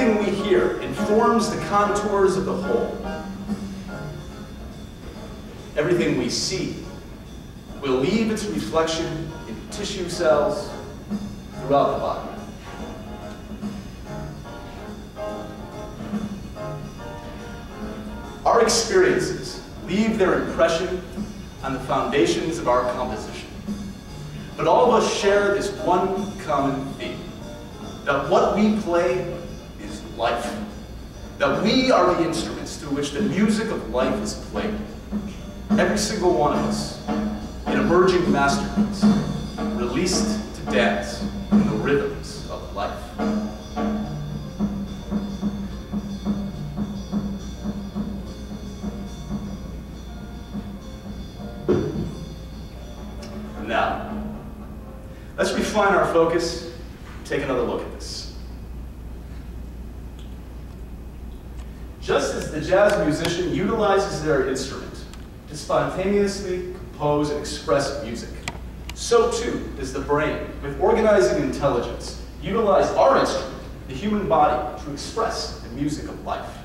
Everything we hear informs the contours of the whole. Everything we see will leave its reflection in tissue cells throughout the body. Our experiences leave their impression on the foundations of our composition. But all of us share this one common theme, that what we play is life, that we are the instruments through which the music of life is played. Every single one of us, an emerging masterpiece, released to dance in the rhythms of life. Now, let's refine our focus and take another look at this. Just as the jazz musician utilizes their instrument to spontaneously compose and express music, so too does the brain, with organizing intelligence, utilize our instrument, the human body, to express the music of life.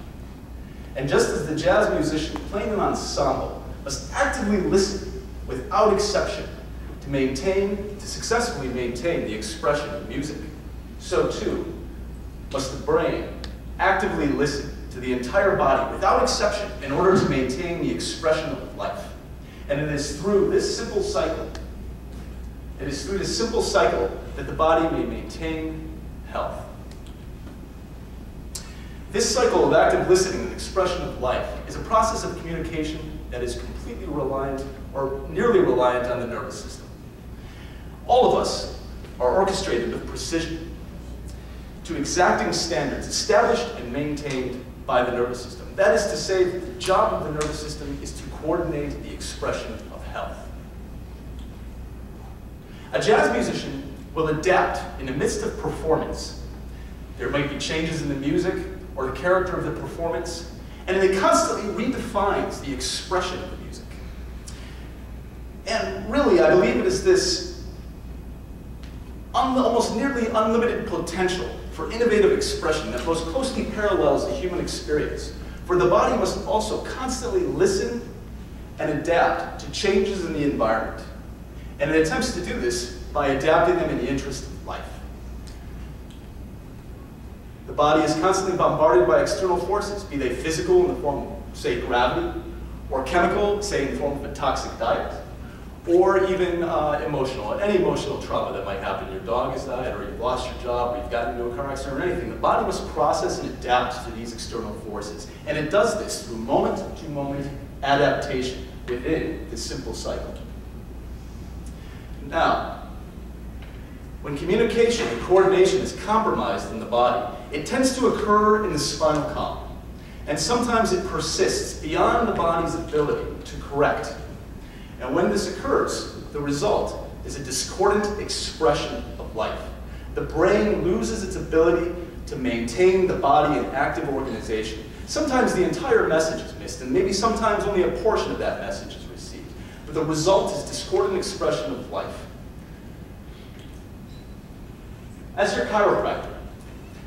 And just as the jazz musician playing an ensemble must actively listen without exception to successfully maintain the expression of music, so too must the brain actively listen to the entire body without exception in order to maintain the expression of life. And it is through this simple cycle, that the body may maintain health. This cycle of active listening and expression of life is a process of communication that is completely reliant, or nearly reliant, on the nervous system. All of us are orchestrated with precision to exacting standards established and maintained by the nervous system. That is to say, that the job of the nervous system is to coordinate the expression of health. A jazz musician will adapt in the midst of performance. There might be changes in the music or the character of the performance, and it constantly redefines the expression of the music. And really, I believe it is this almost nearly unlimited potential for innovative expression that most closely parallels the human experience, for the body must also constantly listen and adapt to changes in the environment, and it attempts to do this by adapting them in the interest of life. The body is constantly bombarded by external forces, be they physical in the form of, say, gravity, or chemical, say, in the form of a toxic diet, or even emotional, any emotional trauma that might happen. Your dog has died, or you've lost your job, or you've gotten into a car accident, or anything. The body must process and adapt to these external forces. And it does this through moment-to-moment adaptation within this simple cycle. Now, when communication and coordination is compromised in the body, it tends to occur in the spinal column. And sometimes it persists beyond the body's ability to correct. And when this occurs, the result is a discordant expression of life. The brain loses its ability to maintain the body in active organization. Sometimes the entire message is missed, and maybe sometimes only a portion of that message is received. But the result is discordant expression of life. As your chiropractor,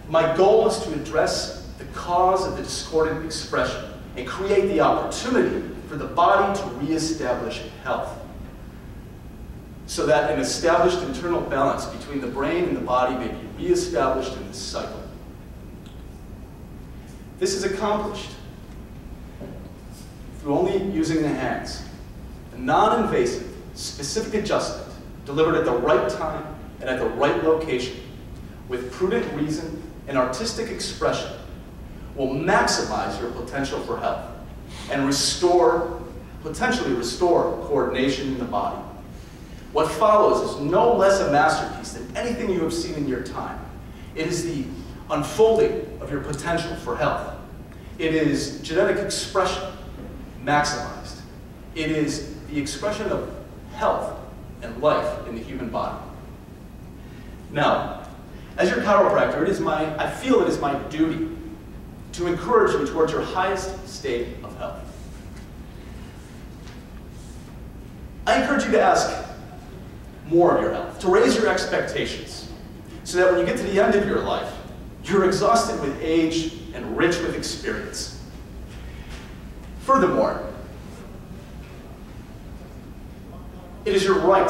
my goal is to address the cause of the discordant expression and create the opportunity for the body to reestablish health, so that an established internal balance between the brain and the body may be reestablished in this cycle. This is accomplished through only using the hands, a non-invasive, specific adjustment delivered at the right time and at the right location, with prudent reason and artistic expression, will maximize your potential for health and potentially restore coordination in the body. What follows is no less a masterpiece than anything you have seen in your time. It is the unfolding of your potential for health. It is genetic expression maximized. It is the expression of health and life in the human body. Now, as your chiropractor, I feel it is my duty to encourage you towards your highest state of health. I encourage you to ask more of your health, to raise your expectations, so that when you get to the end of your life, You're exhausted with age and rich with experience. Furthermore, it is your right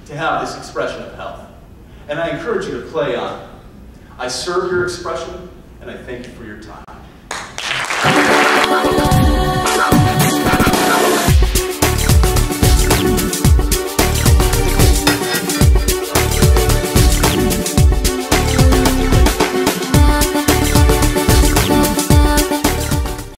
to have this expression of health, and I encourage you to play on. I serve your expression, and I thank you for your time.